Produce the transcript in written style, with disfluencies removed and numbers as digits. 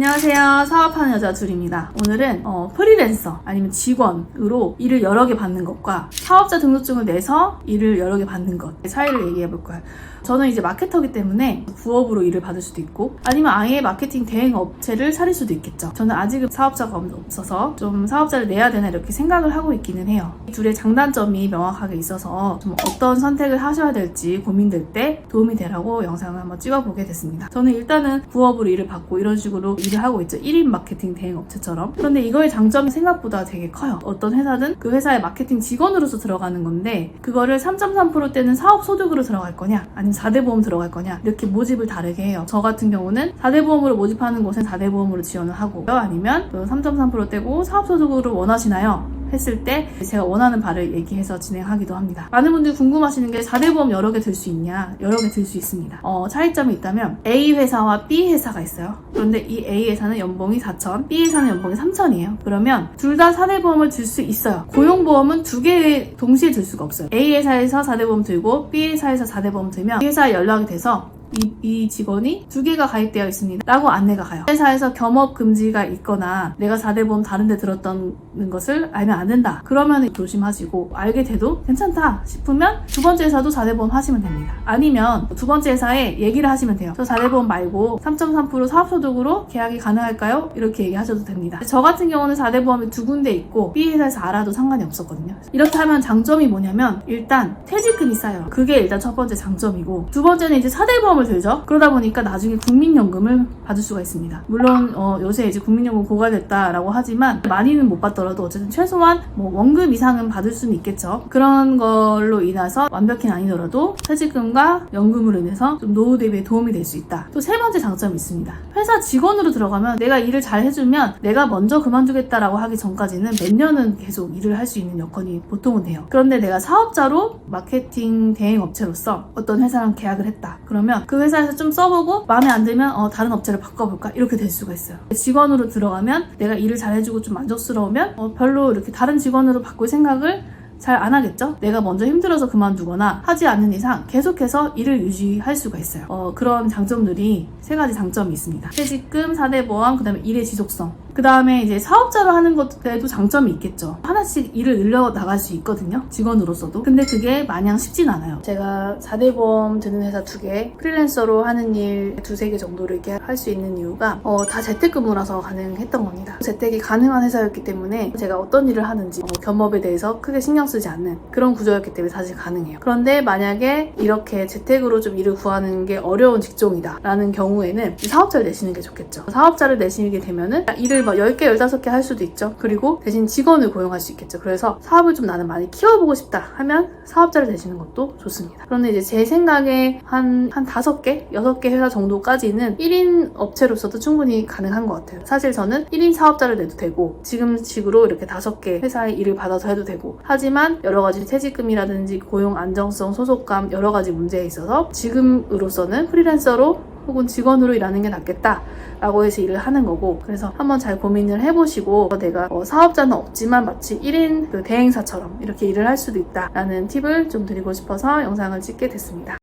안녕하세요. 사업하는 여자 둘입니다. 오늘은 프리랜서 아니면 직원으로 일을 여러 개 받는 것과 사업자 등록증을 내서 일을 여러 개 받는 것 차이를 얘기해 볼 거예요. 저는 이제 마케터기 때문에 부업으로 일을 받을 수도 있고 아니면 아예 마케팅 대행 업체를 차릴 수도 있겠죠. 저는 아직은 사업자가 없어서 좀 사업자를 내야 되나 이렇게 생각을 하고 있기는 해요. 이 둘의 장단점이 명확하게 있어서 좀 어떤 선택을 하셔야 될지 고민될 때 도움이 되라고 영상을 한번 찍어보게 됐습니다. 저는 일단은 부업으로 일을 받고 이런 식으로 일을 하고 있죠. 1인 마케팅 대행 업체처럼. 그런데 이거의 장점이 생각보다 되게 커요. 어떤 회사든 그 회사의 마케팅 직원으로서 들어가는 건데 그거를 3.3%대는 사업 소득으로 들어갈 거냐 아니면 4대 보험 들어갈 거냐 이렇게 모집을 다르게 해요. 저 같은 경우는 4대 보험으로 모집하는 곳은 4대 보험으로 지원을 하고 아니면 3.3%대고 사업 소득으를 원하시나요? 했을 때 제가 원하는 바를 얘기해서 진행하기도 합니다. 많은 분들이 궁금하시는 게 4대 보험 여러 개 들 수 있냐? 여러 개 들 수 있습니다. 차이점이 있다면 A 회사와 B 회사가 있어요. 그런데 이 A 회사는 연봉이 4천, B 회사는 연봉이 3천이에요. 그러면 둘 다 4대 보험을 들 수 있어요. 고용보험은 두 개 동시에 들 수가 없어요. A 회사에서 4대 보험 들고 B 회사에서 4대 보험 들면 B 회사에 연락이 돼서 이 직원이 두 개가 가입되어 있습니다 라고 안내가 가요. 회사에서 겸업 금지가 있거나 내가 4대 보험 다른 데 들었다는 것을 알면 안 된다. 그러면 조심하시고 알게 돼도 괜찮다 싶으면 두 번째 회사도 4대 보험 하시면 됩니다. 아니면 두 번째 회사에 얘기를 하시면 돼요. 저 4대 보험 말고 3.3% 사업소득으로 계약이 가능할까요? 이렇게 얘기하셔도 됩니다. 저 같은 경우는 4대 보험이 두 군데 있고 B 회사에서 알아도 상관이 없었거든요. 이렇게 하면 장점이 뭐냐면 일단 퇴직금이 쌓여요. 그게 일단 첫 번째 장점이고 두 번째는 이제 4대 보험 들죠. 그러다 보니까 나중에 국민연금을 받을 수가 있습니다. 물론 요새 이제 국민연금 고갈됐다라고 하지만 많이는 못 받더라도 어쨌든 최소한 원금 이상은 받을 수는 있겠죠. 그런 걸로 인해서 완벽히 아니더라도 퇴직금과 연금으로 인해서 좀 노후 대비에 도움이 될 수 있다. 또 세 번째 장점이 있습니다. 회사 직원으로 들어가면 내가 일을 잘 해주면 내가 먼저 그만두겠다라고 하기 전까지는 몇 년은 계속 일을 할 수 있는 여건이 보통은 돼요. 그런데 내가 사업자로 마케팅 대행 업체로서 어떤 회사랑 계약을 했다. 그러면 그 회사에서 좀 써보고 마음에 안 들면 다른 업체를 바꿔볼까? 이렇게 될 수가 있어요. 직원으로 들어가면 내가 일을 잘해주고 좀 만족스러우면 별로 이렇게 다른 직원으로 바꿀 생각을 잘 안 하겠죠? 내가 먼저 힘들어서 그만두거나 하지 않는 이상 계속해서 일을 유지할 수가 있어요. 그런 장점들이 세 가지 장점이 있습니다. 퇴직금, 4대 보험, 그 다음에 일의 지속성. 그 다음에 이제 사업자로 하는 것에도 장점이 있겠죠. 하나씩 일을 늘려 나갈 수 있거든요. 직원으로서도. 근데 그게 마냥 쉽진 않아요. 제가 4대 보험 드는 회사 2개, 프리랜서로 하는 일 2-3개 정도를 이렇게 할 수 있는 이유가 다 재택근무라서 가능했던 겁니다. 재택이 가능한 회사였기 때문에 제가 어떤 일을 하는지 겸업에 대해서 크게 신경 쓰지 않는 그런 구조였기 때문에 사실 가능해요. 그런데 만약에 이렇게 재택으로 좀 일을 구하는 게 어려운 직종이다 라는 경우에는 사업자를 내시는 게 좋겠죠. 사업자를 내시게 되면은 일을 10개, 15개 할 수도 있죠. 그리고 대신 직원을 고용할 수 있겠죠. 그래서 사업을 좀 나는 많이 키워보고 싶다 하면 사업자를 내시는 것도 좋습니다. 그런데 이제 제 생각에 한 5개, 6개 회사 정도까지는 1인 업체로서도 충분히 가능한 것 같아요. 사실 저는 1인 사업자를 내도 되고 지금식으로 이렇게 5개 회사의 일을 받아서 해도 되고 하지만 여러 가지 퇴직금이라든지 고용 안정성, 소속감 여러 가지 문제에 있어서 지금으로서는 프리랜서로 혹은 직원으로 일하는 게 낫겠다 라고 해서 일을 하는 거고 그래서 한번 잘 고민을 해보시고 내가 사업자는 없지만 마치 1인 그 대행사처럼 이렇게 일을 할 수도 있다 라는 팁을 좀 드리고 싶어서 영상을 찍게 됐습니다.